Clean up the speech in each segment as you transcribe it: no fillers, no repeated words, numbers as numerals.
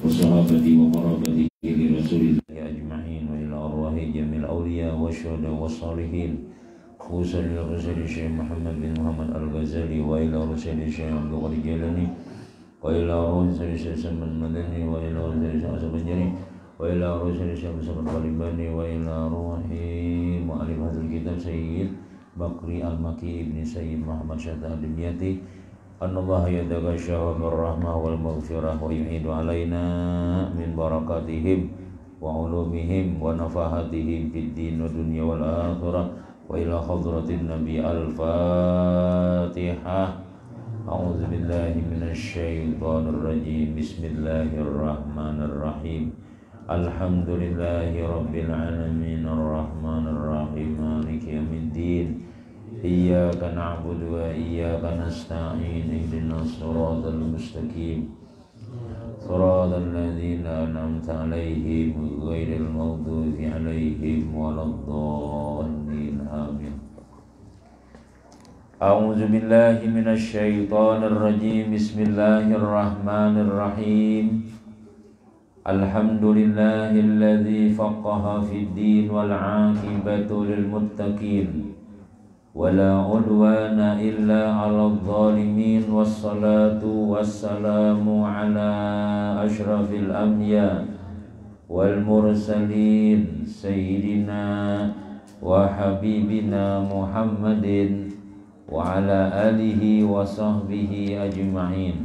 وصحابته وقرابته لرسول الله أجمعين وإلى أرواح جميع الأولياء والشهداء والصالحين خصوصا إلى رسول الشيخ محمد بن محمد الغزالي وإلى رسول الشيخ عبد القادر الجيلاني وإلى رسول الشيخ سلمان المدني وإلى رسول الشيخ أسد البنجري وإلى رسول الشيخ مسعود الغالباني وإلى روح مؤلف هذا الكتاب سيد بكري المكي ابن سيد محمد شاطئ الدمياطي أن الله يتغشاه بالرحمة والمغفرة ويعيد علينا من بركاتهم وعلومهم ونفحاتهم في الدين والدنيا والآخرة وإلى حضرة النبي الفاتحة. أعوذ بالله من الشيطان الرجيم. بسم الله الرحمن الرحيم. الحمد لله رب العالمين الرحمن الرحيم مالك يوم الدين إياك نعبد وإياك نستعين اهدنا الصراط المستقيم صراط الذين أنعمت عليهم غير المغضوب عليهم ولا الضالين آمين. أعوذ بالله من الشيطان الرجيم. بسم الله الرحمن الرحيم. الحمد لله الذي فقه في الدين والعاقبة للمتقين ولا عدوان إلا على الظالمين والصلاة والسلام على أشرف الأنبياء والمرسلين سيدنا وحبيبنا محمد وعلى آله وصحبه أجمعين.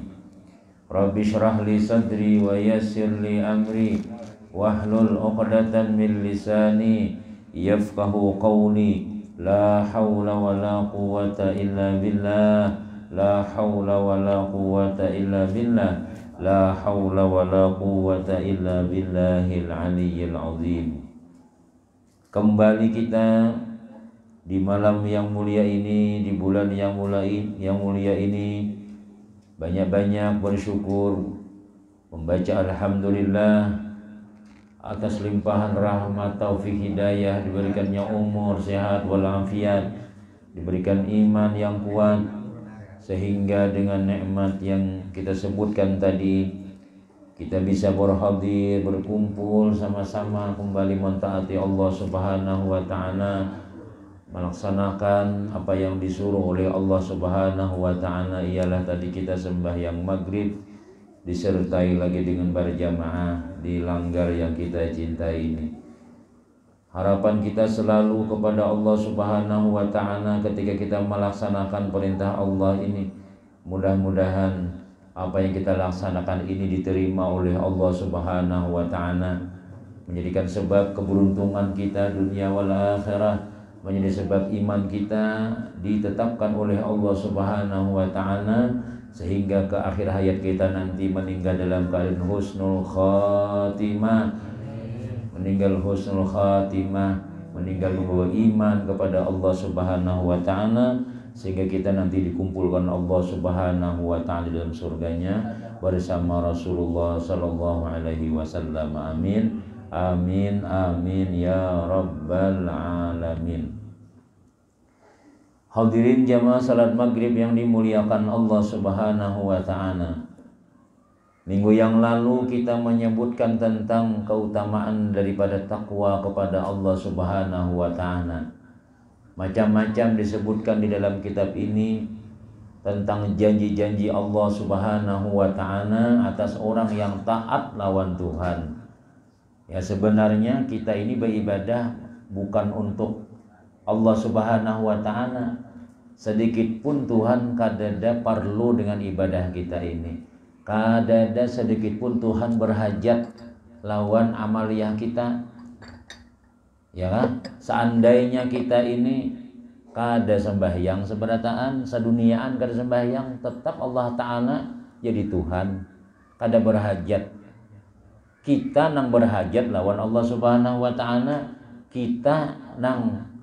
رب اشرح لي صدري ويسر لي أمري واحلل عقدة من لساني يفقه قولي. لا حول ولا قوة إلا بالله. لا حول ولا قوة إلا بالله. لا حول ولا قوة إلا بالله العلي العظيم. Kembali kita di malam yang mulia ini, di bulan yang mulia ini, banyak-banyak bersyukur, membaca alhamdulillah atas limpahan rahmat, taufik, hidayah, diberikannya umur, sehat, walafiat, diberikan iman yang kuat, sehingga dengan nikmat yang kita sebutkan tadi kita bisa berhadir, berkumpul sama-sama kembali mentaati Allah Subhanahu wa taala, melaksanakan apa yang disuruh oleh Allah Subhanahu wa taala. Ialah tadi kita sembahyang maghrib disertai lagi dengan berjamaah di langgar yang kita cintai ini. Harapan kita selalu kepada Allah Subhanahu wa taala ketika kita melaksanakan perintah Allah ini, mudah-mudahan apa yang kita laksanakan ini diterima oleh Allah Subhanahu wa taala, menjadikan sebab keberuntungan kita dunia wal akhirah, menjadi sebab iman kita ditetapkan oleh Allah Subhanahu wa taala, sehingga ke akhir hayat kita nanti meninggal dalam keadaan husnul khatimah, meninggal husnul khatimah, meninggal membawa iman kepada Allah Subhanahu wa taala, sehingga kita nanti dikumpulkan Allah Subhanahu wa taala dalam surganya bersama Rasulullah sallallahu alaihi wasallam. Amin amin amin ya rabbal alamin. Hadirin jamaah salat maghrib yang dimuliakan Allah Subhanahu wa ta'ala. Minggu yang lalu kita menyebutkan tentang keutamaan daripada takwa kepada Allah Subhanahu wa ta'ala. Macam-macam disebutkan di dalam kitab ini tentang janji-janji Allah Subhanahu wa ta'ala atas orang yang taat lawan Tuhan. Ya, sebenarnya kita ini beribadah bukan untuk Allah Subhanahu wa ta'ala. Sedikit pun Tuhan kadada perlu dengan ibadah kita ini. Kadada sedikit pun Tuhan berhajat lawan amaliyah kita. Ya kan? Seandainya kita ini kada sembahyang seberataan, seduniaan kada sembahyang, tetap Allah ta'ala jadi Tuhan. Kada berhajat. Kita nang berhajat lawan Allah Subhanahu wa ta'ala. Kita nang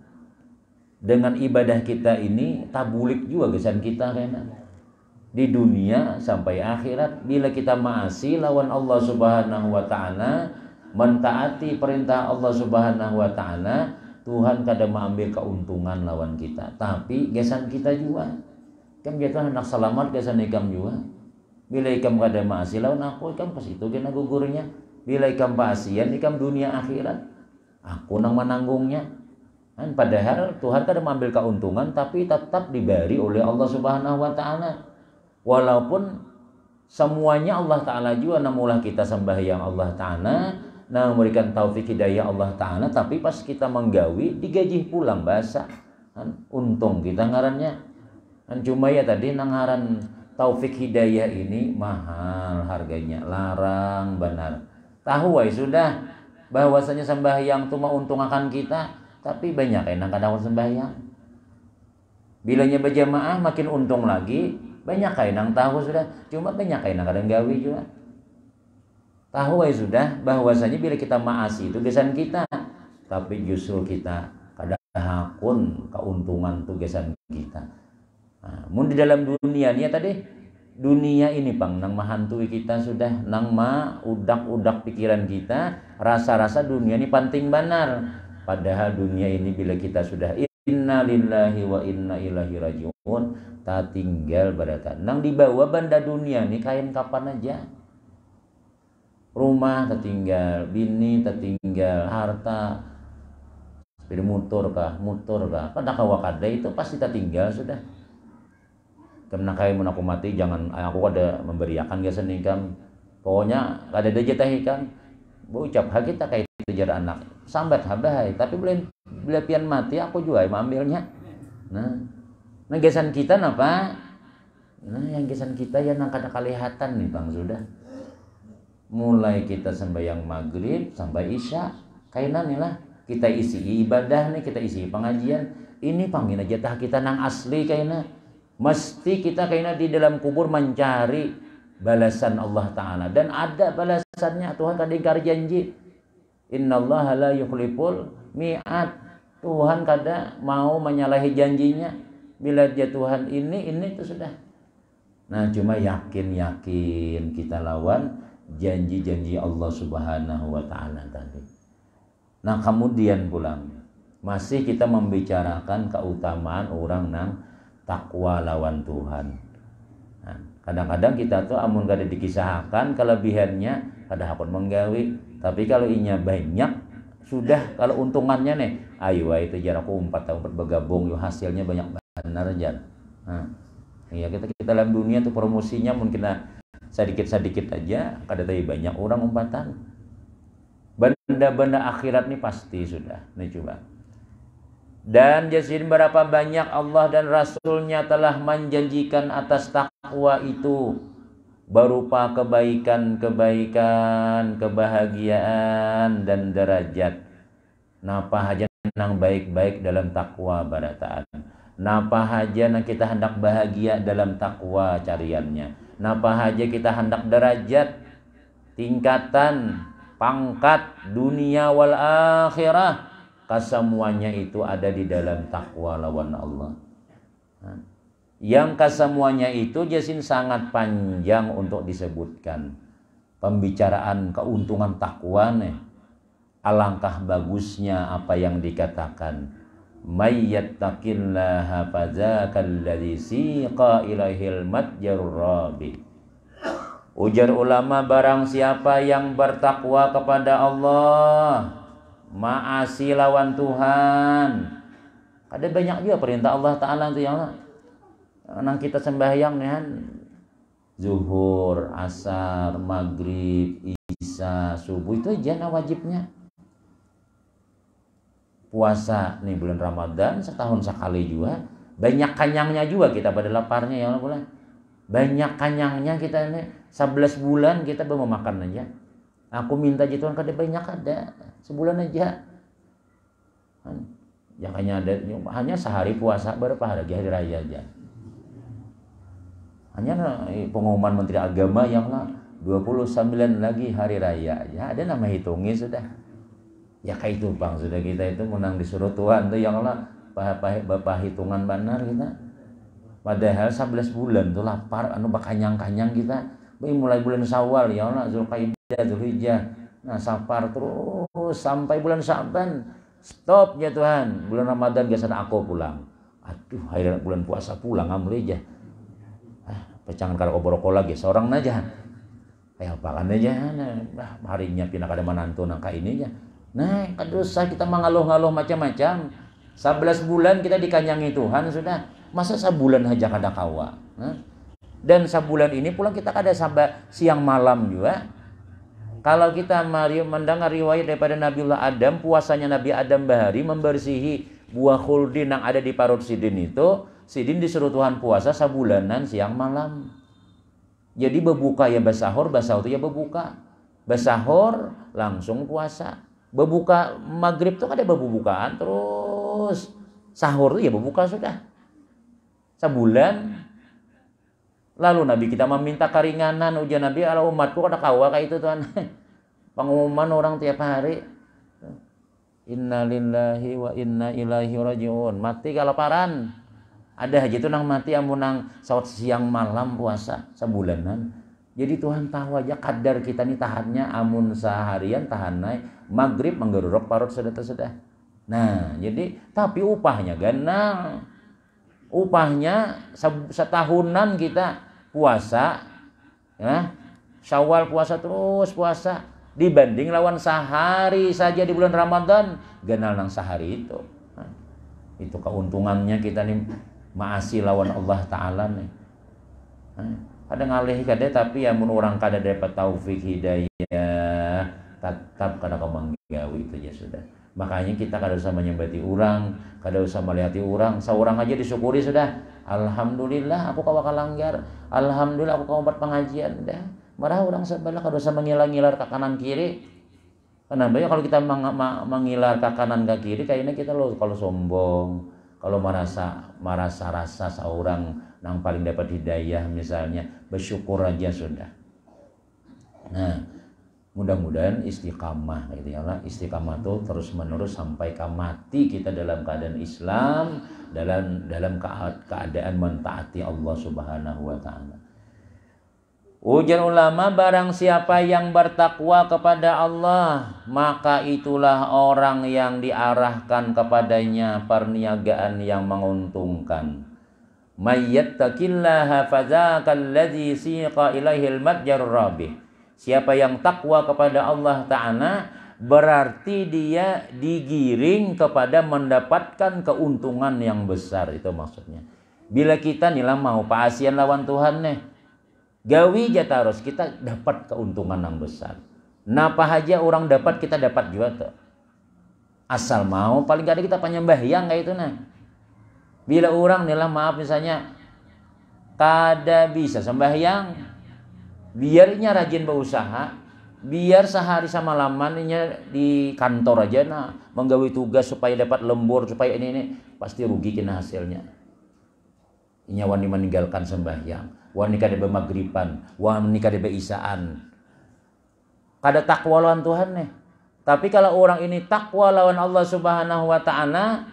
dengan ibadah kita ini tabulik juga kesan kita kena di dunia sampai akhirat. Bila kita maasi lawan Allah Subhanahu wa ta'ala, mentaati perintah Allah Subhanahu wa ta'ala, Tuhan kada mengambil keuntungan lawan kita, tapi gesan kita juga. Kan kita hendak selamat gesan ikam juga. Bila ikam kada maasi lawan aku, ikam pas itu kena gugurnya. Bila ikam pasian, ikam dunia akhirat, aku nang menanggungnya. Kan padahal Tuhan kada mengambil keuntungan, tapi tetap diberi oleh Allah Subhanahu wa taala. Walaupun semuanya Allah taala juga namulah kita sembahyang Allah taala, nah memberikan taufik hidayah Allah taala, tapi pas kita menggawi digaji pulang basah. Kan untung kita ngarannya. Kan cuma ya tadi nangaran taufik hidayah ini mahal harganya, larang benar. Tahu wai sudah bahwasanya sembahyang itu menguntungkan kita, tapi banyak yang kadang sembahyang. Bilanya berjamaah makin untung lagi, banyak yang tahu sudah, cuma banyak yang kadang gawi juga. Tahu wai sudah bahwasanya bila kita maasi itu gesan kita, tapi justru kita kadang hakun keuntungan itu gesan kita. Nah, mun di dalam dunia ini ya tadi, dunia ini pang nang mahantui kita sudah, nang udak-udak pikiran kita, rasa-rasa dunia ini penting benar. Padahal dunia ini bila kita sudah inna lillahi wa inna ilaihi rajiun, tak tinggal beratan. Nang dibawa benda dunia ini kain kapan aja. Rumah tertinggal, bini tertinggal, harta, sepeda motor kah, kada kawakada itu pasti tertinggal sudah. Karena kayak mun aku mati jangan aku ada memberiakan gasan ikam. Pokoknya kada ada jatah ikam. Bu ucap hak kita kayak itu jar anak. Sambat habahai, tapi bila pian mati aku juga ambilnya. Nah gasan kita napa? Nah yang gasan kita ya nang kada kelihatan nih Bang sudah. Mulai kita sembahyang maghrib sampai isya, kainan nih lah. Kita isi ibadah nih, kita isi pengajian. Ini panggil jatah kita nang asli kayaknya. Mesti kita kayaknya di dalam kubur mencari balasan Allah Ta'ala. Dan ada balasannya. Tuhan kada ingkar janji. Innallaha la yukhliful mi'ad. Tuhan kada mau menyalahi janjinya. Bila dia Tuhan ini itu sudah. Nah cuma yakin kita lawan janji-janji Allah Subhanahu wa taala tadi. Nah, kemudian pulang masih kita membicarakan keutamaan orang nang takwa lawan Tuhan. Nah, kadang-kadang kita tuh amun kada dikisahkan kelebihannya kada hakun menggawi, tapi kalau inya banyak sudah kalau untungannya nih, ayo itu jarakku 4 tahun bergabung yo hasilnya banyak benar aja. Nah, iya kita dalam dunia tuh promosinya mungkin sedikit-sedikit aja, kada tahu banyak orang umpatan. Benda-benda akhirat nih pasti sudah. Nih coba. Dan jasin berapa banyak Allah dan Rasulnya telah menjanjikan atas takwa itu berupa kebaikan, kebahagiaan dan derajat. Napa haja nang baik-baik dalam takwa barataan. Napa haja nang kita hendak bahagia dalam takwa cariannya. Napa haja kita hendak derajat, tingkatan, pangkat dunia wal akhirah, kesemuanya itu ada di dalam takwa lawan Allah. Yang kesemuanya itu jasin sangat panjang untuk disebutkan. Pembicaraan keuntungan takwa nih. Alangkah bagusnya apa yang dikatakan. Mayyattaqillaha fadzakal ladzi siqa ilaihil matjarur rabi. Ujar ulama, barang siapa yang bertakwa kepada Allah, maasi lawan Tuhan. Ada banyak juga perintah Allah Ta'ala itu yang nang kita sembahyang nih, zuhur, asar, maghrib, isya, subuh itu aja wajibnya. Puasa nih bulan Ramadan setahun sekali juga, banyak kanyangnya juga kita pada laparnya ya Allah. Banyak kanyangnya kita ini 11 bulan kita belum makan aja. Aku minta aja Tuhan kada banyak ada sebulan aja. Ya hanya sehari puasa berapa hari raya aja. Hanya pengumuman Menteri Agama yang 29 lagi hari raya aja. Ada nama hitungnya sudah. Ya kayak itu Bang, sudah kita itu menang disuruh Tuhan tuh yang bapak hitungan benar kita. Padahal 11 bulan tuh lapar bakanyang-kanyang kita. Mulai bulan Syawal ya Allah, Zulqaidah, Zulhijjah. Nah, Safar terus sampai bulan Syaban. Stop ya Tuhan. Bulan Ramadan biasanya aku pulang. Aduh, akhirnya bulan puasa pulang ambil aja. kecangan karo oboroko lagi seorang aja kayak apakan aja nah harinya pindah kada manantu nangka ininya nah kadosa kita mengaluh-ngaluh macam-macam 11 bulan kita dikanyangi Tuhan sudah masa sebulan aja kada kawa dan sebulan ini pulang kita kada sabar siang malam juga. Kalau kita mendengar riwayat daripada Nabiullah Adam, puasanya Nabi Adam bahari membersihi buah khuldin yang ada di parut sidin itu, sidin disuruh Tuhan puasa sebulanan siang malam. Jadi berbuka ya basahur, basahur itu ya berbuka. Basahur langsung puasa. Berbuka maghrib itu kan ada berbukaan terus sahur itu ya berbuka sudah. Sebulan. Lalu Nabi kita meminta keringanan ujian Nabi ala umatku kada kawa kayak itu Tuhan. Pengumuman orang tiap hari. Innalillahi wa inna ilaihi rajiun. Mati kelaparan. Ada aja itu nang mati amun nang saat siang malam puasa sebulanan. Jadi Tuhan tahu aja kadar kita nih tahannya amun seharian tahan naik maghrib menggerurok parut sudah. Nah, jadi tapi upahnya ganang. Upahnya setahunan kita puasa ya, Syawal puasa terus puasa dibanding lawan sehari saja di bulan Ramadan ganal nang sehari itu. Nah, itu keuntungannya kita nih maasi lawan Allah Ta'ala nih. Nah, ada ngalih kada tapi ya mun orang kada dapat taufik hidayah tetap kada kemanggawi itu ya sudah. Makanya kita kada usah menyembati orang, kada usah melihati orang, seorang aja disyukuri sudah. Alhamdulillah aku kawa kalanggar. Alhamdulillah aku kawa buat pengajian dah. Marah orang sebelah kada usah mengilar-ngilar ke kanan kiri. Kenapa ya kalau kita mengilar ke kanan ke kiri kayaknya kita loh kalau sombong, kalau merasa rasa seorang yang paling dapat hidayah misalnya, bersyukur aja sudah. Nah, mudah-mudahan istiqamah gitu ya Allah. Istiqamah itu terus menerus sampai ke mati kita dalam keadaan Islam, dalam keadaan mentaati Allah Subhanahu wa taala. Ujar ulama, barang siapa yang bertakwa kepada Allah, maka itulah orang yang diarahkan kepadanya perniagaan yang menguntungkan. Mayyattaqillaha fadzakal ladzi siqa ilaihil matjarur rabih. Siapa yang takwa kepada Allah Ta'ala berarti dia digiring kepada mendapatkan keuntungan yang besar. Itu maksudnya. Bila kita nila mau paasian lawan Tuhan nih, gawi jatah harus kita dapat keuntungan yang besar. Napa aja orang dapat kita dapat juga tuh. Asal mau paling gak ada kita penyembahyang kayak itu nah. Bila orang nila maaf misalnya kada bisa sembahyang, biarnya rajin berusaha, biar sehari sama lamannya di kantor aja nah menggawi tugas supaya dapat lembur supaya ini pasti rugi kena hasilnya. Inya wani meninggalkan sembahyang, wani kada bemagriban, wani kada beisaan. Kada takwa lawan Tuhan nih. Tapi kalau orang ini takwa lawan Allah Subhanahu wa taala,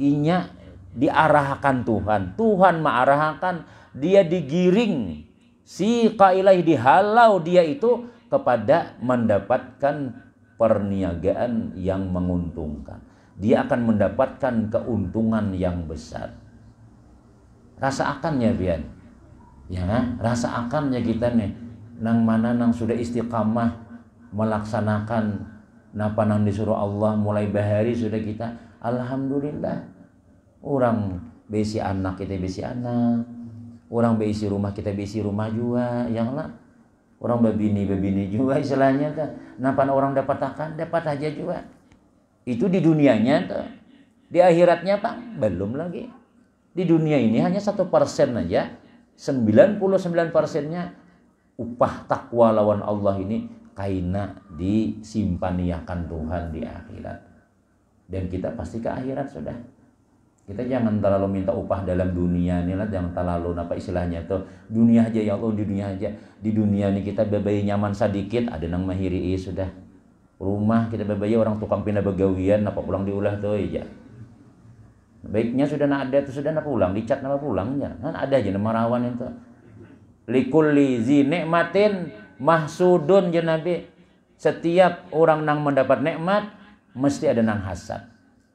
inya diarahkan Tuhan. Tuhan mengarahkan, dia digiring si kailai dihalau dia itu kepada mendapatkan perniagaan yang menguntungkan. Dia akan mendapatkan keuntungan yang besar. Rasa akannya Bian. Ya, rasa akannya kita nih nang mana nang sudah istiqamah melaksanakan napa nang disuruh Allah mulai bahari sudah kita alhamdulillah. Orang besi anak kita besi anak. Orang beisi rumah kita beisi rumah juga, yang lah. Orang babini juga istilahnya tuh. Napa orang dapat aja juga. Itu di dunianya tuh. Di akhiratnya Pak belum lagi. Di dunia ini hanya 1% aja. 99%-nya upah takwa lawan Allah ini kaina disimpaniakan Tuhan di akhirat. Dan kita pasti ke akhirat sudah. Kita jangan terlalu minta upah dalam dunia nih lah, jangan terlalu apa istilahnya tuh dunia aja ya Allah, di dunia aja. Di dunia ini kita bebayi nyaman sedikit, ada nang mahiri sudah. Rumah kita bebayi orang tukang pindah begawian, apa pulang diulah tuh ya. Baiknya sudah nak ada tuh sudah nak pulang, dicat nama pulangnya. Kan ada aja nama rawan itu. Likulli zi nikmatin mahsudun ya Nabi. Setiap orang nang mendapat nikmat mesti ada nang hasad.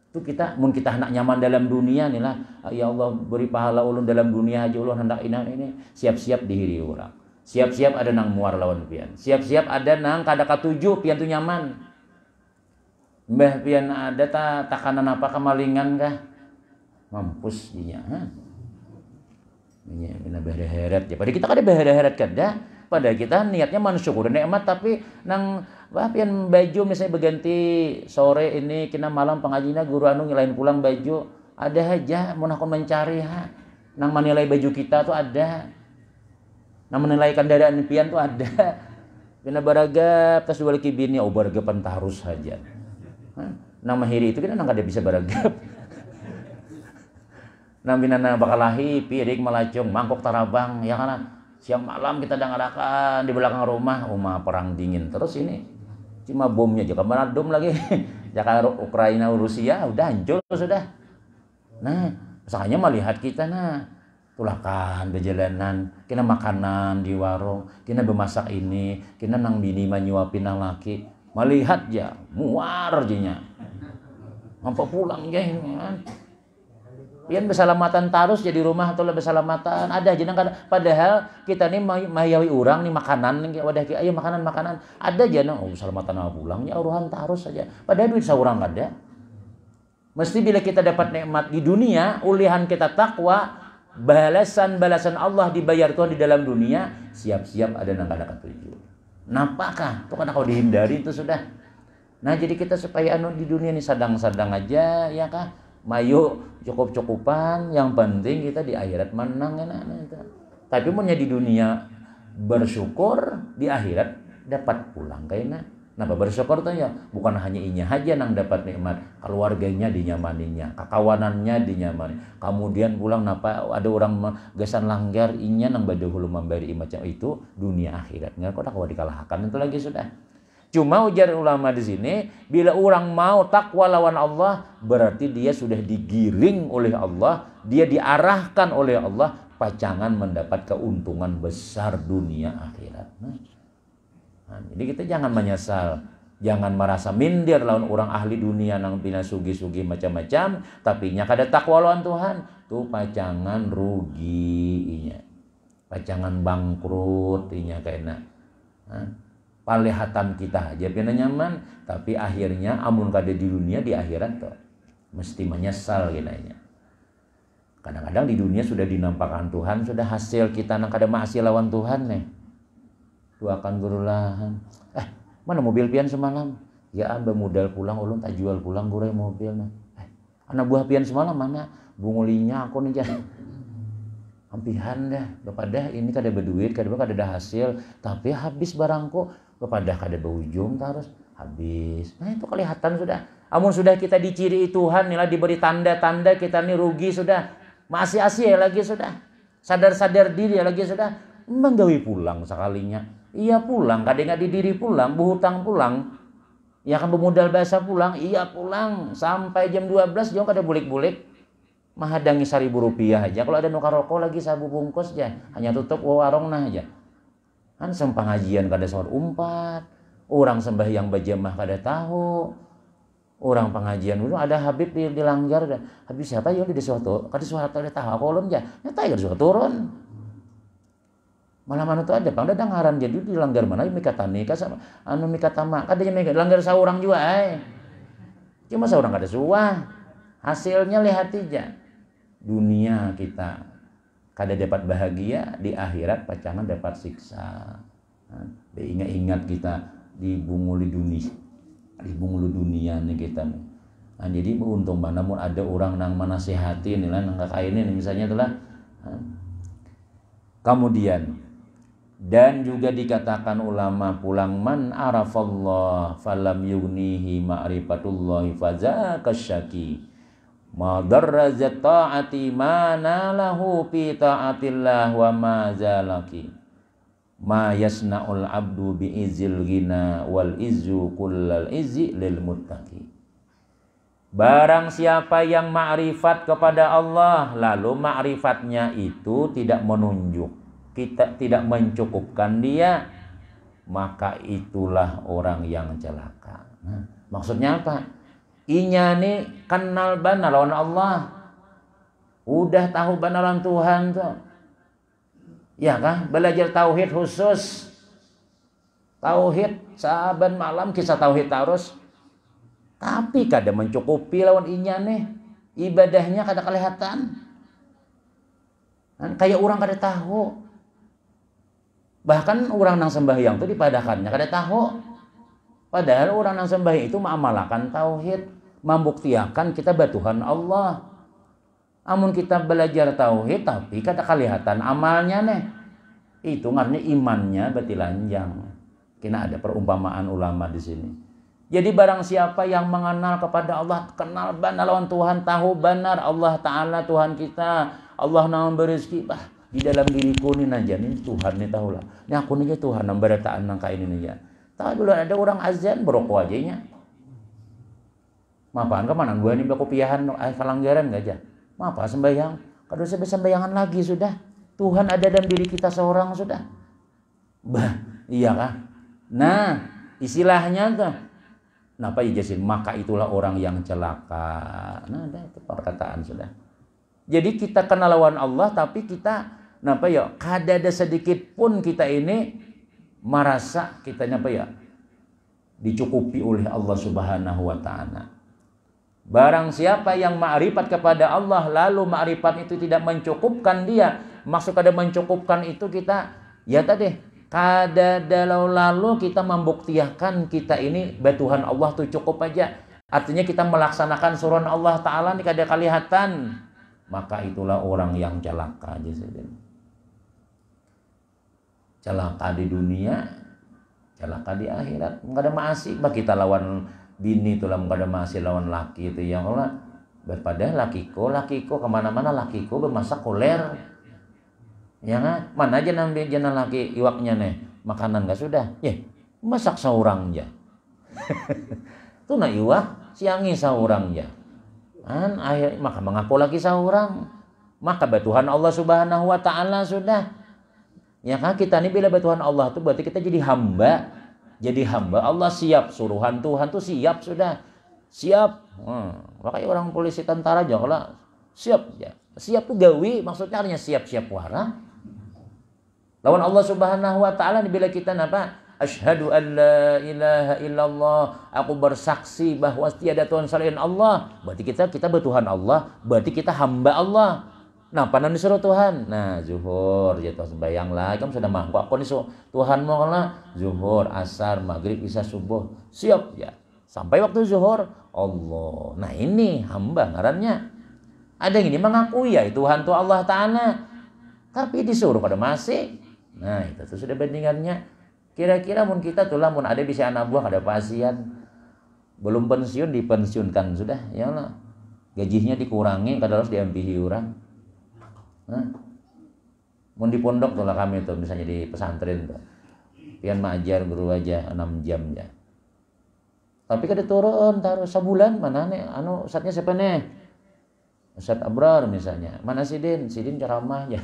Itu kita hendak nyaman dalam dunia nih lah. Ya Allah beri pahala ulun dalam dunia aja ulun hendak ini siap-siap dihiri orang. Siap-siap ada nang muar lawan pian. Siap-siap ada nang kada katuju pian tu nyaman. Mbah pian ada takanan apa kemalingan kah? Mampus dinya. Ini berheret ya. Pada kita kada berheret kada. Pada kita niatnya mensyukur nikmat tapi nang pian baju misalnya berganti sore ini kena malam pengajinya guru anu ngilain pulang baju ada aja mun aku mencari nang menilai baju kita tuh ada nang menilai kendaraan pian tuh ada kena baragap tas balik bini baragap harus saja nang mahiri itu kita nang kada bisa baragap nang binana bakal lahi piring melacung mangkok tarabang ya kan siang malam kita dengarakan di belakang rumah perang dingin terus ini cuma bomnya juga meradum lagi Jakarta Ukraina Rusia udah hancur sudah. Nah misalnya melihat kita tulakan berjalanan kena makanan di warung kena bemasak ini kena nang bini menyuapin nang laki melihat ya muar jinya mampu pulang ya pian bersalamatan terus jadi rumah atau bersalamatan ada aja kan padahal kita nih mayawi orang nih makanan nih wadah ayo makanan ada aja bersalamatan pulang ya uruhan terus saja padahal duit seorang ada mesti bila kita dapat nikmat di dunia ulihan kita takwa balasan Allah dibayar Tuhan di dalam dunia siap-siap ada nang kada ketuju napakah itu kan kau dihindari itu sudah nah jadi kita supaya di dunia ini sadang-sadang aja ya kah mayu cukup-cukupan yang penting kita di akhirat menang enak. Tapi punya di dunia bersyukur di akhirat dapat pulang kayaknya. Napa bersyukur tuh ya bukan hanya inya aja nang dapat nikmat keluarganya dinyamaninya kakawanannya dinyamani kemudian pulang napa ada orang gesan langgar inya nang bade hulu memberi macam itu dunia akhirat nggak kok kau dikalahkan itu lagi sudah. Cuma ujar ulama di sini, bila orang mau takwa lawan Allah, berarti dia sudah digiring oleh Allah, dia diarahkan oleh Allah, pacangan mendapat keuntungan besar dunia akhirat. Jadi kita jangan menyesal, jangan merasa minder lawan orang ahli dunia nang pina sugi-sugi macam-macam, tapi nya kada takwa lawan Tuhan, tuh pacangan rugi inya. Pacangan bangkrut inya kayaknya. Palihatan kita aja pina nyaman tapi akhirnya amun kada di dunia di akhirat tuh mesti menyesal ginanya. Kadang-kadang di dunia sudah dinampakkan Tuhan sudah hasil kita nang kada maasi lawan Tuhan nih. Doakan gurulahan. Mana mobil pian semalam? Ya amba modal pulang ulun tak jual pulang gurai mobil nah. Anak buah pian semalam mana? Bungulinya aku nih jangan. Ampihan dah, kepada ini kada berduit, kada ada hasil, tapi habis barangku, kepada kada berujung terus habis. Nah itu kelihatan sudah. Amun sudah kita diciri Tuhan, nila diberi tanda-tanda kita nih rugi sudah, masih asyik lagi sudah, sadar-sadar diri lagi sudah, menggawi pulang sekalinya. Iya pulang, kada nggak didiri pulang, berhutang pulang, ya kan bermodal bahasa pulang, iya pulang sampai jam 12 jam kada bulik-bulik. Mahadangi Rp1.000 aja. Kalau ada nuka rokok lagi sabu bungkus aja. Hanya tutup warung nah aja. Kan sempengajian kada soal umpat. Orang sembahyang berjamaah kada tahu. Orang pengajian dulu ada Habib di langgar. Habib siapa ya di suatu. Kada suatu ada tahu. Aku ulun aja. Nyata ya suatu turun. Malah mana tuh ada. Bang ada ngaran jadi di langgar mana. Mikata nikah sama. Mikata mak. Kada mikata. Langgar seorang juga. Cuma seorang kada suah. Hasilnya lihat aja. Dunia kita kada dapat bahagia di akhirat pacangan dapat siksa. Ingat-ingat kita dibunguli dunia nih kita nih. Jadi untung mana mun ada orang nang menasihati nih lah nang kakainin misalnya itulah. Kemudian dan juga dikatakan ulama pulang man arafallah falam yugnihi ma'rifatullahi fazaka syaki. Ma darra ta'ati ma nalahu fi ta'atillah wa ma zalaki ma yasna'ul abdu bi izil ghina wal izzu kullal izzi lil muttaqi. Barang siapa yang ma'rifat kepada Allah lalu ma'rifatnya itu tidak menunjuk, kita tidak mencukupkan dia, maka itulah orang yang celaka. Maksudnya apa? Inya nih kenal benar lawan Allah. Udah tahu benar lawan Tuhan tuh. Ya kan? Belajar tauhid khusus. Tauhid saban malam kisah tauhid terus. Tapi kada mencukupi lawan inya nih. Ibadahnya kada kelihatan. Kayak orang kada tahu. Bahkan orang nang sembahyang tuh dipadakannya kada tahu. Padahal orang nang sembahyang itu mengamalkan tauhid. Membuktikan kita batuhan Allah. Amun kita belajar tauhid tapi kada kelihatan amalnya nih. Itu ngarnya imannya berarti lanjang. Kena ada perumpamaan ulama di sini. Jadi barang siapa yang mengenal kepada Allah, kenal benar lawan Tuhan, tahu benar Allah Ta'ala Tuhan kita, Allah yang berizki, di dalam diriku nih aja nih Tuhan nih tahulah. Ini aku nih Tuhan yang berataan nangka ini nih ya. Tahu dulu ada orang azan berokok aja nya. Mapaan kemana gua nih bakopiahan kalanggaran gak aja. Mapa sembahyang, kada usah sembayangan lagi sudah. Tuhan ada dalam diri kita seorang sudah. Iya kah? Nah, istilahnya tuh. Napa ijasin? Maka itulah orang yang celaka. Nah, ada itu perkataan sudah. Jadi kita kenal lawan Allah tapi kita napa ya? Kada ada sedikit pun kita ini merasa kita napa ya? Dicukupi oleh Allah Subhanahu wa taala. Barang siapa yang ma'rifat kepada Allah lalu ma'rifat itu tidak mencukupkan dia, maksud kada mencukupkan itu kita ya tadi kada lalu kita membuktikan kita ini batuhan Allah tuh cukup aja. Artinya kita melaksanakan suruhan Allah Ta'ala ini kada kelihatan. Maka itulah orang yang celaka aja saja. Celaka di dunia, celaka di akhirat. Enggak ada maasih bah kita lawan bini tulah kada masih lawan laki itu yang Allah berpada lakiko kemana-mana lakiko bermasak koler ya kan mana aja nang jana laki iwaknya nih makanan gak sudah ya masak saurang ja tuh na iwak siangi saurang ja kan akhir maka mengaku lagi saurang maka batuhan Allah Subhanahu wa taala sudah ya kan kita nih bila batuhan Allah tuh berarti kita jadi hamba. Jadi hamba Allah siap, suruhan Tuhan tuh siap sudah. Siap. Makanya orang polisi tentara aja kalau siap ya. Siap tuh gawi maksudnya artinya siap-siap wara. Lawan Allah Subhanahu wa taala bila kita napa? Asyhadu an la ilaha illallah. Aku bersaksi bahwa tiada Tuhan selain Allah. Berarti kita bertuhan Allah, berarti kita hamba Allah. Nah, panan disuruh Tuhan. Nah, zuhur jatuh sembahyang lah. Kamu sudah mampu. Aku disuruh Tuhan mau lah. Zuhur, asar, maghrib, isya, subuh. Siap ya. Sampai waktu zuhur, Allah. Nah, ini hamba ngarannya. Ada yang ini mengakui ya Tuhan tuh Allah Ta'ala. Tapi disuruh pada masih. Nah, itu tuh sudah bandingannya. Kira-kira mun kita tuh lah mun ada bisa anak buah ada pasien. Belum pensiun dipensiunkan sudah. Ya Allah. Gajinya dikurangi kadang harus diampihi orang. Mau di pondok tuh lah kami tuh misalnya di pesantren tuh pian majar guru aja 6 jam ya tapi kada turun taruh sebulan mana nih ustadznya siapa nih Ustadz Abrar misalnya mana Sidin ceramah ya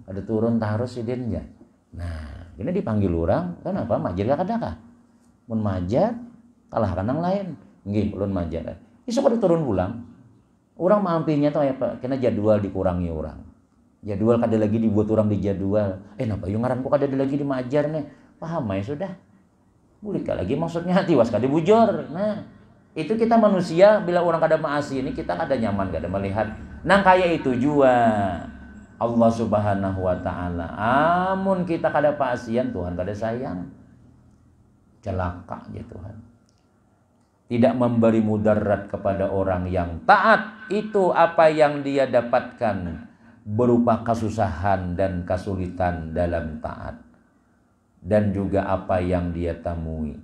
ada turun taruh Sidin ya nah ini dipanggil orang kan apa majar gak ada kah mun majar kalah kanang lain nggih ulun majar iso kada turun pulang orang mampinya tuh apa kena jadwal dikurangi orang jadwal kada lagi dibuat orang di jadwal. Napa yung ngaranku kada lagi dimajar nih. Paham ya sudah. Bulika lagi maksudnya hati was kada bujur. Nah, itu kita manusia bila orang kada maasi ini kita kada nyaman kada melihat. Nang kaya itu jua Allah Subhanahu wa taala. Amun kita kada paasian Tuhan kada sayang. Celaka ya Tuhan. Tidak memberi mudarat kepada orang yang taat itu apa yang dia dapatkan berupa kesusahan dan kesulitan dalam taat dan juga apa yang dia temui.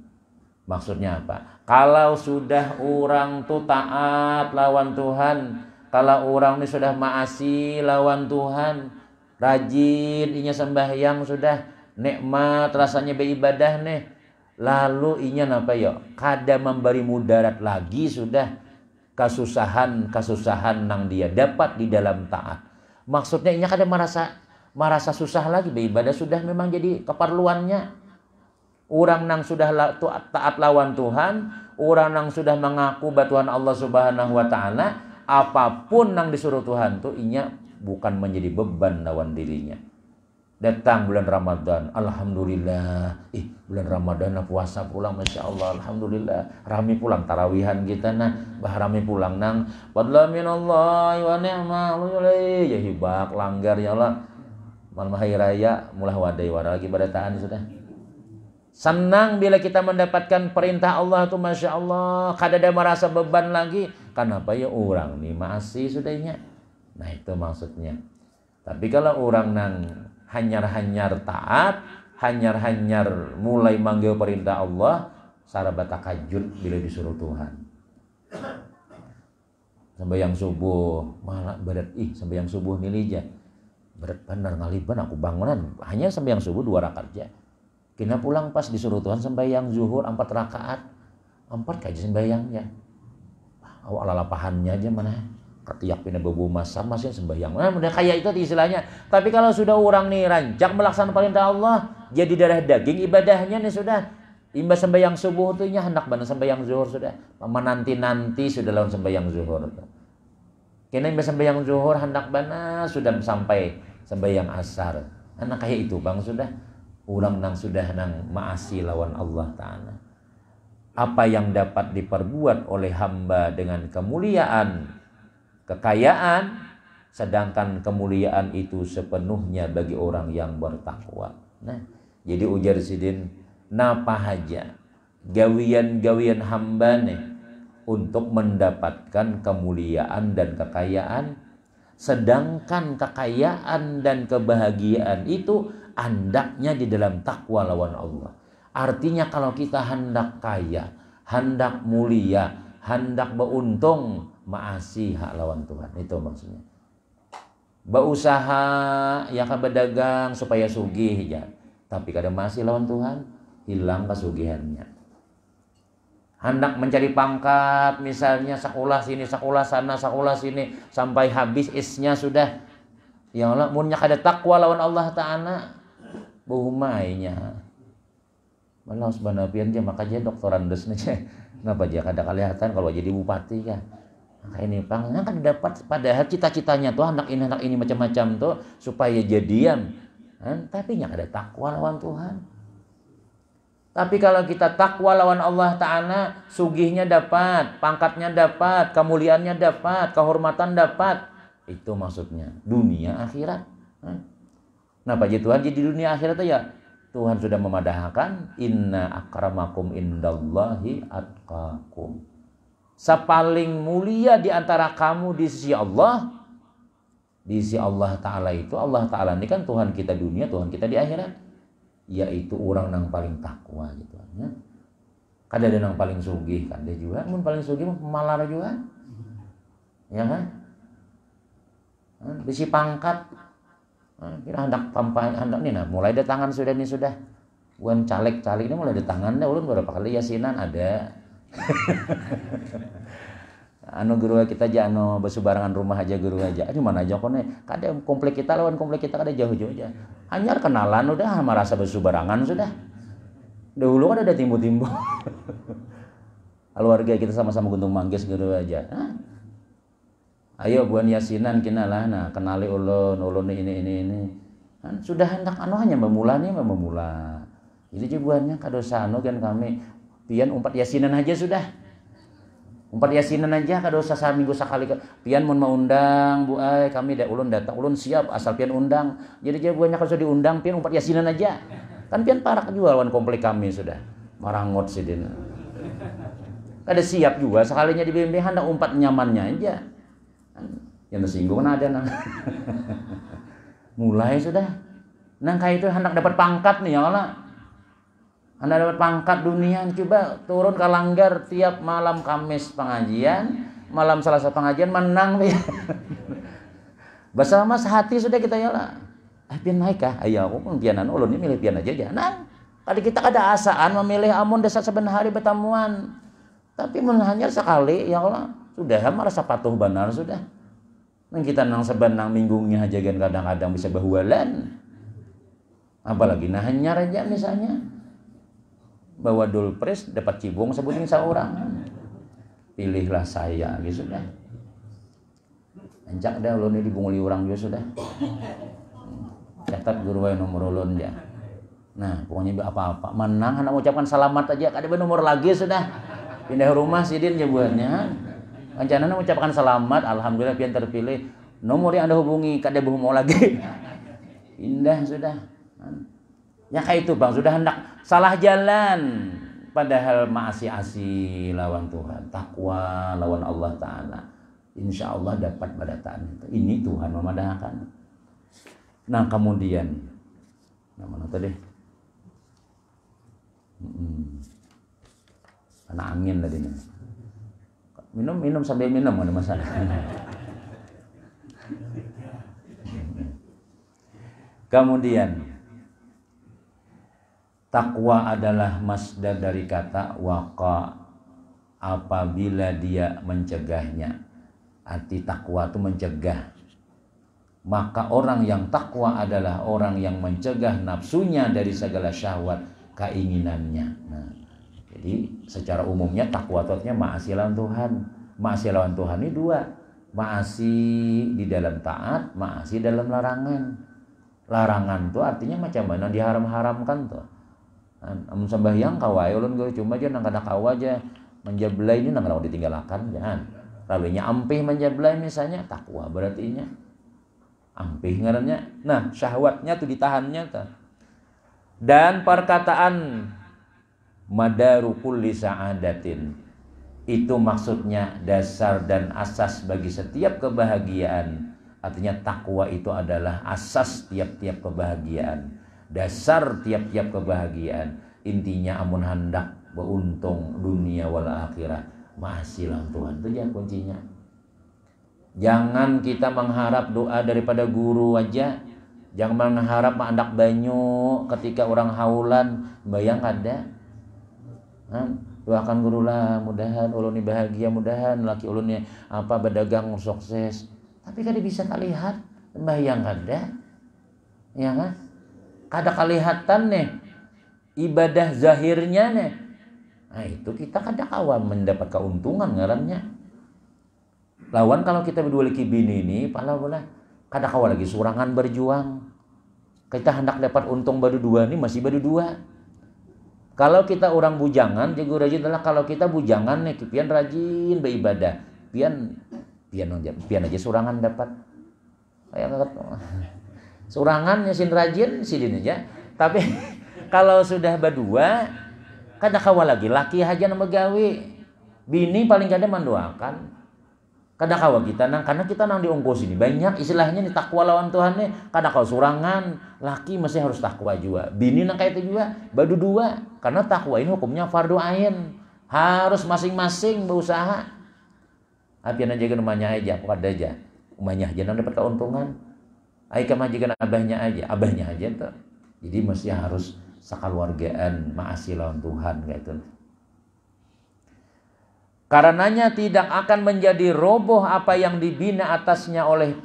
Maksudnya apa? Kalau sudah orang tuh taat lawan Tuhan, kalau orang ini sudah maasi lawan Tuhan, rajin inya sembahyang sudah nikmat rasanya beribadah nih, lalu inya apa ya? Kada memberi mudarat lagi sudah kesusahan nang dia dapat di dalam taat. Maksudnya ini kada merasa susah lagi beribadah sudah memang jadi keperluannya. Orang nang sudah taat lawan Tuhan, orang nang sudah mengaku batuan Allah Subhanahu wa taala, apapun nang disuruh Tuhan tuh inya bukan menjadi beban lawan dirinya. Datang bulan Ramadan, alhamdulillah. Bulan Ramadan puasa pulang, masya Allah, alhamdulillah. Rame pulang tarawihan kita rame pulang nang. Fadla minallahi wa ni'mal ya hibak langgar ya Allah. Malam hari raya mulai wadai wara lagi badataan sudah. Senang bila kita mendapatkan perintah Allah tuh masya Allah. Kada ada merasa beban lagi. Kenapa ya orang nih masih sudahnya. Nah itu maksudnya. Tapi kalau orang nang hanyar-hanyar taat, hanyar-hanyar mulai manggil perintah Allah, sarabata takajud bila disuruh Tuhan. Sembahyang subuh malah berat sembahyang subuh nilija. Berat benar ngaliban aku bangunan hanya sembahyang subuh 2 rakaat aja. Kena pulang pas disuruh Tuhan sembahyang zuhur 4 rakaat. 4 kaji sembahyangnya. Awak lalapahannya aja mana? Ketiak pindah bebu masam masih sembahyang. Udah kayak itu istilahnya. Tapi kalau sudah orang nih rancak melaksanakan perintah Allah, jadi darah daging ibadahnya nih sudah. Imbas sembahyang subuh tuh nya hendak benar sembahyang zuhur sudah. Nanti sudah lawan sembahyang zuhur. Kena imbas sembahyang zuhur hendak benar sudah sampai sembahyang asar. Anak kayak itu bang sudah. Orang nang sudah nang maasi lawan Allah Ta'ala. Apa yang dapat diperbuat oleh hamba dengan kemuliaan, kekayaan, sedangkan kemuliaan itu sepenuhnya bagi orang yang bertakwa. Nah, jadi ujar sidin, napa haja gawian-gawian hamba nih untuk mendapatkan kemuliaan dan kekayaan, sedangkan kekayaan dan kebahagiaan itu andaknya di dalam takwa lawan Allah. Artinya kalau kita hendak kaya, hendak mulia, hendak beruntung, maasi hak lawan Tuhan. Itu maksudnya. Berusaha ya kan berdagang supaya sugih ya. Tapi kadang masih lawan Tuhan, hilang kesugihannya. Hendak mencari pangkat misalnya sekolah sini, sekolah sana, sekolah sini sampai habis isnya sudah. Ya Allah, munnya kada takwa lawan Allah Ta'ala. Buhumainya. Malah sebenarnya aja makanya doktoran desnya. Kenapa dia kada kelihatan kalau jadi bupati kan? Maka ini pangnya kan dapat padahal cita-citanya tuh anak ini macam-macam tuh supaya jadian. Tapi nya kada takwa lawan Tuhan. Tapi kalau kita takwa lawan Allah Ta'ala, sugihnya dapat, pangkatnya dapat, kemuliaannya dapat, kehormatan dapat. Itu maksudnya dunia akhirat. Nah, Pak Tuhan jadi dunia akhirat ya Tuhan sudah memadahkan inna akramakum indallahi atqakum. Sepaling mulia di antara kamu di sisi Allah. Di sisi Allah Ta'ala itu, Allah Ta'ala ini kan Tuhan kita dunia, Tuhan kita di akhirat. Yaitu orang yang paling takwa gitu ya. Kada ada yang paling sugih kan dia juga, mun paling sugih malar juga. Ya kan? Bisi pangkat. Kira hendak nih nah, mulai ada tangan sudah nih sudah. Bukan caleg-caleg ini mulai ada tangan dah ulun berapa kali yasinan ada. Guru kita aja besubarangan rumah aja guru aja. Aduh mana aja kone. Kada komplek kita lawan komplek kita kada jauh-jauh aja. Hanyar kenalan udah merasa besubarangan sudah. Dahulu kan ada timbu-timbu. Keluarga kita sama-sama guntung manggis guru aja. Ayo buan yasinan kina lah, nah kenali ulun ini. Kan sudah hendak hanya memula. Jadi buannya kadosa kan kami pian umpat yasinan aja sudah. Umpat yasinan aja kadosa seminggu sekali. Pian mun mau undang bu kami ulun datang ulun siap asal pian undang. Jadi buannya kalau sudah diundang pian umpat yasinan aja. Kan pian parak juga lawan komplek kami sudah. Marangot sidin. Kada siap juga sekalinya di BMB hendak umpat nyamannya aja. Yang tersinggung ada nang. Mulai sudah. Nang kayak itu hendak dapat pangkat nih ya Allah. Hendak dapat pangkat dunia, coba turun ke langgar tiap malam Kamis pengajian, malam Selasa pengajian menang nih. Bersama sehati sudah kita ya Allah. Pian naik kah? Ayo aku pun pianan ulun ini milih pian aja jangan. Tadi kita ada asaan memilih amun desa sebentar hari pertemuan. Tapi hanya sekali ya Allah. Sudah merasa patuh benar sudah. Nang kita nang sebenang minggungnya aja kan kadang-kadang bisa bahualan. Apalagi nah hanya aja misalnya. bawa dolpres dapat cibung sebutin seorang. Pilihlah saya gitu sudah. Encak dah ulun dibunguli orang juga sudah. Catat guru wae nomor ulun ya. Nah, pokoknya apa-apa menang hendak ucapkan selamat aja kada nomor lagi sudah. Pindah rumah sidin ya buatnya. Rencananya mengucapkan selamat, alhamdulillah pian terpilih. Nomor yang Anda hubungi kada mau lagi. Indah sudah. Ya kayak itu Bang, sudah hendak salah jalan. Padahal maasi-asi lawan Tuhan, takwa lawan Allah Ta'ala. Insya Allah dapat badataan itu. Ini Tuhan memadahkan. Nah kemudian, nah mana tadi? Kena angin tadi. Minum sambil minum ada masalah. Kemudian takwa adalah masdar dari kata waqa, apabila dia mencegahnya. Arti takwa itu mencegah. Maka orang yang takwa adalah orang yang mencegah nafsunya dari segala syahwat keinginannya. Nah, jadi secara umumnya takwa itu artinya maasi lawan Tuhan. Maasi lawan Tuhan ini dua. Maasi di dalam taat, maasi dalam larangan. Larangan itu artinya macam mana diharam-haramkan tuh. Amun sembahyang kawai ulun gue cuma aja nang kada kawa aja menjablai ini nang kada ditinggalkan jangan. Lalunya ampih menjablai misalnya takwa berarti nya. Ampih ngarannya. Nah, syahwatnya tuh ditahannya tuh. Dan perkataan madaru kulli sa'adatin itu maksudnya dasar dan asas bagi setiap kebahagiaan. Artinya takwa itu adalah asas tiap-tiap kebahagiaan, dasar tiap-tiap kebahagiaan. Intinya amun hendak beruntung dunia wal akhirah, maasilah Tuhan. Itu ya kuncinya. Jangan kita mengharap doa daripada guru aja. Jangan mengharap mandak banyu ketika orang haulan bayang ada. Doakan guru lah, mudahan ulun ini bahagia, mudahan laki ulun ini apa berdagang sukses. Tapi kada bisa kalihat, bayang kada. Ya kan? Kada kelihatan nih ibadah zahirnya nih. Nah, itu kita kada kawan mendapat keuntungan ngarannya. Lawan kalau kita berdua lagi bini ini, pala boleh kada kawan lagi surangan berjuang. Kita hendak dapat untung berdua ini masih berdua. Kalau kita orang bujangan, jago rajin adalah kalau kita bujangan nih, pian rajin beribadah, pian aja surangan dapat. Surangan nyasin rajin sidin aja. Tapi kalau sudah berdua, kada kawan lagi laki aja nama gawe. Bini paling kada mendoakan. Kada kawa kita nang karena kita nang diongkos ini banyak istilahnya nih takwa lawan Tuhan nih. Kada kawa surangan, laki mesti harus takwa juga. Bini nang kayak itu juga badu dua. Karena takwa ini hukumnya fardu ain. Harus masing-masing berusaha. Apian aja rumahnya aja, kada aja. Rumahnya aja nang dapat keuntungan. Ai kemajikan abahnya aja tuh. Jadi mesti harus sakaluargaan maasi lawan Tuhan kayak itu. Karenanya tidak akan menjadi roboh apa yang dibina atasnya oleh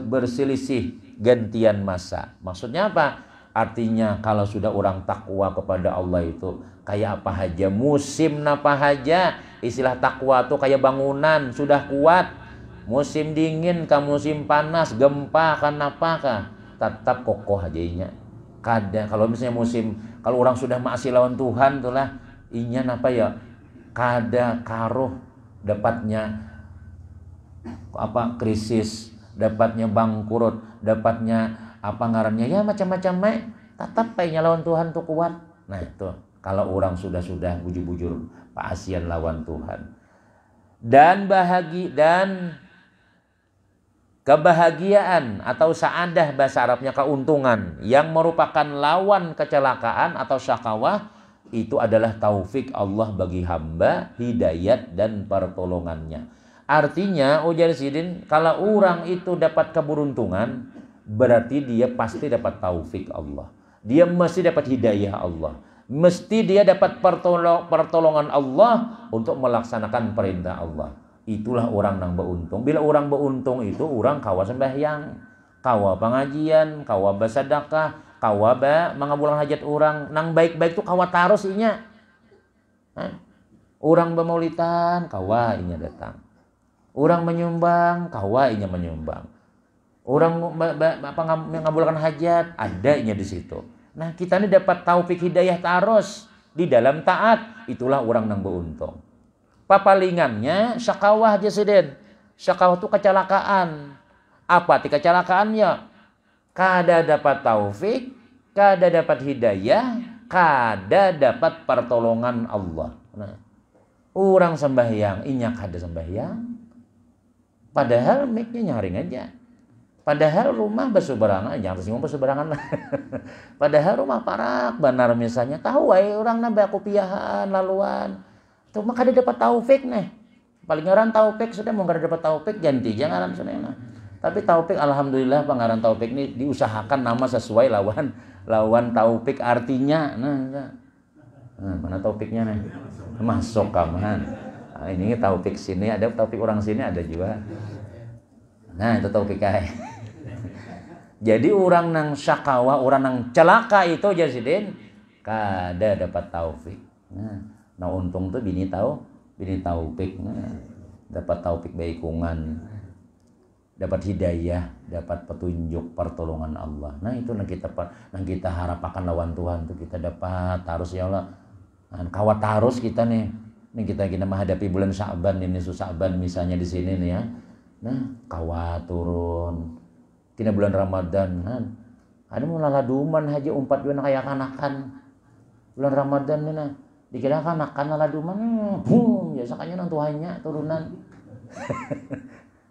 berselisih gantian masa. Maksudnya apa? Artinya kalau sudah orang takwa kepada Allah itu kayak apa aja, musim apa aja. Istilah takwa itu kayak bangunan sudah kuat. Musim dingin ke musim panas, gempa kan apakah, tetap kokoh ajanya. Kada kalau misalnya kalau orang sudah maasi lawan Tuhan itulah inya apa ya? Kada karuh dapatnya apa krisis, dapatnya bangkrut, dapatnya apa ngarannya ya macam-macam tetap paynya lawan Tuhan tuh kuat. Nah itu kalau orang sudah bujur-bujur paasian lawan Tuhan. Dan kebahagiaan atau saadah bahasa Arabnya keuntungan yang merupakan lawan kecelakaan atau syakawah itu adalah taufik Allah bagi hamba, hidayat dan pertolongannya. Artinya ujar sidin, kalau orang itu dapat keberuntungan, berarti dia pasti dapat taufik Allah. Dia mesti dapat hidayah Allah. Mesti dia dapat pertolongan Allah untuk melaksanakan perintah Allah. Itulah orang yang beruntung. Bila orang beruntung itu orang kawa sembahyang, kawa pengajian, kawa bersedekah, kawaba mengabulkan hajat orang nang baik-baik tuh kawa taros inya. Orang bemaulitan kawa inya datang. Orang menyumbang kawa inya menyumbang. Orang mengabulkan hajat ada inya di situ. Nah, kita ini dapat taufik hidayah taros di dalam taat, itulah orang nang beruntung. Papalingannya syakawah aja siden. Syakawah itu kecelakaan. Apa ti kecelakaannya? Kada dapat taufik, kada dapat hidayah, kada dapat pertolongan Allah. Nah, orang sembahyang, inya kada sembahyang. Padahal mic-nya nyaring aja. Padahal rumah berseberangan, jangan tersinggung berseberangan lah. Padahal rumah parak benar misalnya, tahu wae orang nambah kupiahan laluan. Tuh maka kada dapat taufik nih. Paling ngaran taufik sudah mau kada dapat taufik ganti jangan sudah. Tapi taufik alhamdulillah pengaran taufik ini diusahakan nama sesuai lawan taufik artinya. Nah, mana taufiknya nih? Masuk kaman. Nah, ini taufik sini ada, taufik orang sini ada juga. Nah, itu taufik ay. Jadi orang nang syakawa, orang nang celaka itu jasidin kada dapat taufik. Nah untung tuh bini taufik. Dapat taufik baikungan. Dapat hidayah, dapat petunjuk pertolongan Allah. Nah itu nang kita harapkan lawan Tuhan tuh kita dapat harus ya Allah. Nah, kawat harus kita nih kita menghadapi bulan Sya'ban ini Sya'ban misalnya di sini nih ya. Nah kawat turun. Kina bulan Ramadan kan. Ada mau laladuman haja umpat dua kayak kanakan. Bulan Ramadan nih nah. Dikira kanakan laladuman, boom, biasanya nang Tuhannya turunan.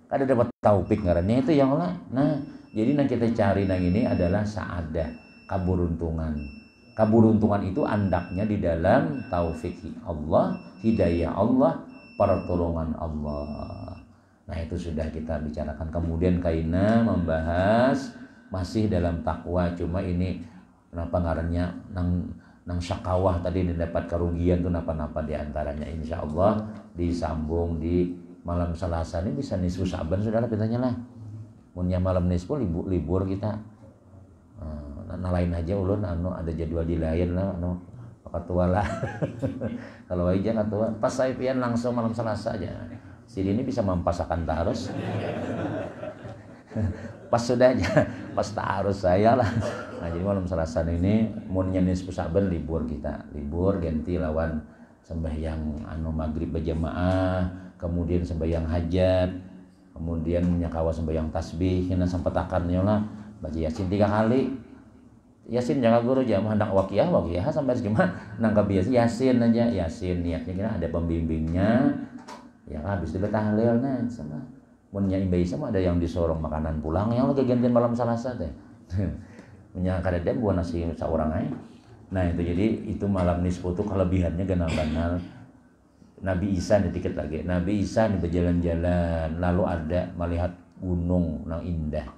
Kada dapat taufik ngarannya itu yang lah. Nah, jadi yang kita cari nang ini adalah saadah, keberuntungan. Keberuntungan itu andaknya di dalam taufik Allah, hidayah Allah, pertolongan Allah. Nah, itu sudah kita bicarakan. Kemudian kaina membahas masih dalam takwa, cuma ini kenapa ngarannya nang syakawah tadi mendapat kerugian tuh napa-napa di antaranya insyaallah disambung di malam Selasa ini bisa nisfu Sya'ban saudara pitanya lah. Munnya malam nisfu libur kita. Nah lain aja ulun ada jadwal di lain lah ketua lah. Kalau aja ketua pas saya pian langsung malam Selasa aja. Si ini bisa mempasakan tarus. Pas sudah aja, pas tarus saya lah. Nah jadi malam Selasa ini munnya nisfu Sya'ban libur kita. Libur ganti lawan sembahyang maghrib berjamaah. Kemudian sembahyang hajat, kemudian nyakawa sembahyang tasbih, kena sempetakannya lah, baca yasin 3 kali. Yasin jaga guru jangan hendak wakiyah sampai segimana nangka biasa yasin aja, yasin niatnya kira ada pembimbingnya. Ya habis itu tahlil nah sama. Munnya imbai sama ada yang disorong makanan pulang yang lagi gantian malam Selasa teh. Munnya kada ada buah nasi seorang aja. Nah itu jadi itu malam nisfu itu kelebihannya ganal-ganal. Nabi Isa nih dikit lagi. Nabi Isa nih berjalan-jalan, lalu ada melihat gunung yang indah.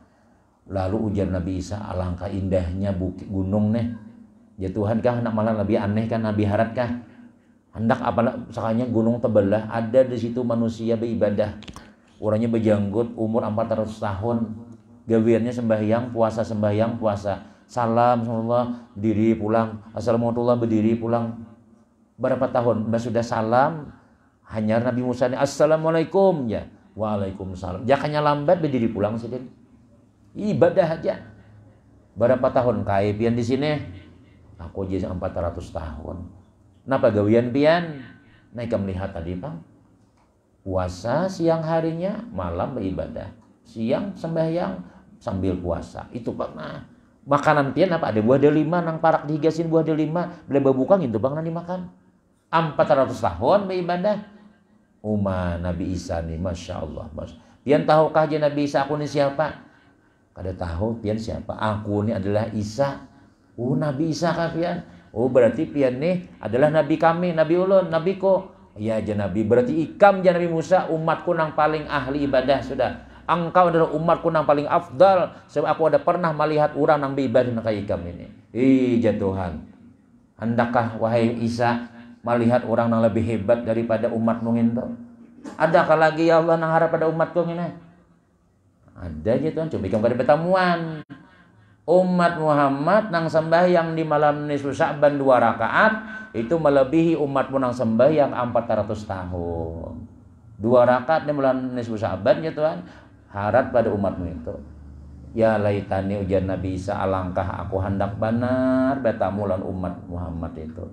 Lalu ujar Nabi Isa, alangkah indahnya bukit gunung nih. Ya Tuhan kah hendak malah lebih aneh kan Nabi Harat kah? Hendak apa sakanya gunung tebelah ada di situ manusia beribadah. Orangnya berjanggut umur 400 tahun. Gawiannya sembahyang, puasa sembahyang, puasa. Salam sallallahu berdiri pulang. Assalamualaikum berdiri pulang. Berapa tahun mbak sudah salam hanya Nabi Musa ini assalamualaikum ya waalaikumsalam jakanya lambat berdiri pulang sih ibadah aja berapa tahun kai pian di sini aku aja 400 tahun napa gawian pian naik melihat tadi bang puasa siang harinya malam beribadah siang sembahyang sambil puasa itu bang nah makanan pian apa ada buah delima nang parak dihigasin buah delima beli babuka gitu bang nanti makan 400 tahun beribadah. Nabi Isa nih, Masya Allah. Pian tahukah aja Nabi Isa aku ini siapa? Kada tahu pian siapa? Aku ini adalah Isa. Nabi Isa kah pian? Berarti pian nih adalah Nabi kami, Nabi ulun, Nabi ko. Iya aja Nabi. Berarti ikam aja Nabi Musa, umatku nang paling ahli ibadah sudah. Engkau adalah umatku nang paling afdal. Sebab aku ada pernah melihat orang nang beribadah nang kayak ikam ini. Iya Tuhan. Hendakkah wahai Isa melihat orang yang lebih hebat daripada umatmu itu? Adakah lagi ya Allah nang harap pada umatku ini? Ada aja Tuhan, coba kamu kada bertamuan. Umat Muhammad nang sembahyang di malam nisfu Sya'ban 2 rakaat itu melebihi umatmu nang sembahyang 400 tahun. 2 rakaat di malam nisfu Sya'ban ya Tuhan. Harap pada umatmu itu. Ya laitani ujian Nabi Isa, alangkah aku hendak benar betamulan umat Muhammad itu.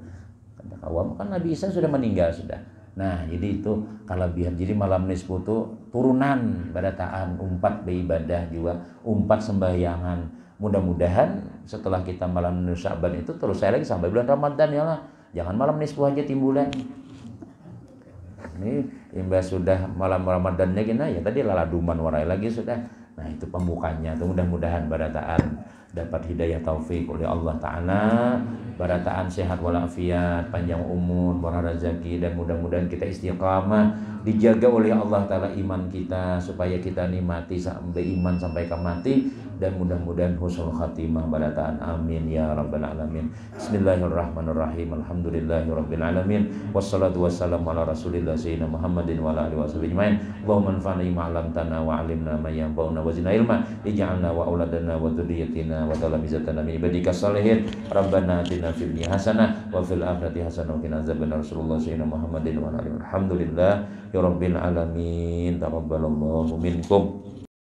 Kata awam kan Nabi Isa sudah meninggal sudah. Nah jadi itu kelebihan. Jadi malam nisfu itu turunan badataan umpat beribadah juga, umpat sembahyangan. Mudah-mudahan setelah kita malam nisfu Sya'ban itu terus saya lagi sampai bulan Ramadan ya lah. Jangan malam nisfu aja timbulan. Ini imbas sudah malam Ramadannya gini ya tadi laladuman warai lagi sudah. Nah itu pembukanya. Mudah-mudahan barataan dapat hidayah taufik oleh Allah Ta'ala, barataan sehat walafiat, panjang umur, murah rezeki, dan mudah-mudahan kita istiqamah, dijaga oleh Allah Ta'ala iman kita supaya kita nikmati sampai iman sampai ke mati, dan mudah-mudahan husnul khatimah barataan amin ya rabbal alamin. Bismillahirrahmanirrahim. Alhamdulillahirabbil alamin. Wassalatu wassalamu ala rasulillah sayyidina Muhammadin wa ala alihi washabihi ajmain. Allahumma anfa'na bima 'allamtana wa 'allimna ma yanfa'una wa zidna ilma. Ij'alna wa auladana wa dzurriyyatina wa talamizatana min ibadikas shalihin. Rabbana atina fid dunya hasanah wa fil akhirati hasanah wa qina adzabannar. Rasulullah sayyidina Muhammadin wa ala alihi. Alhamdulillah ya rabbil alamin. Taqabbalallahu minkum.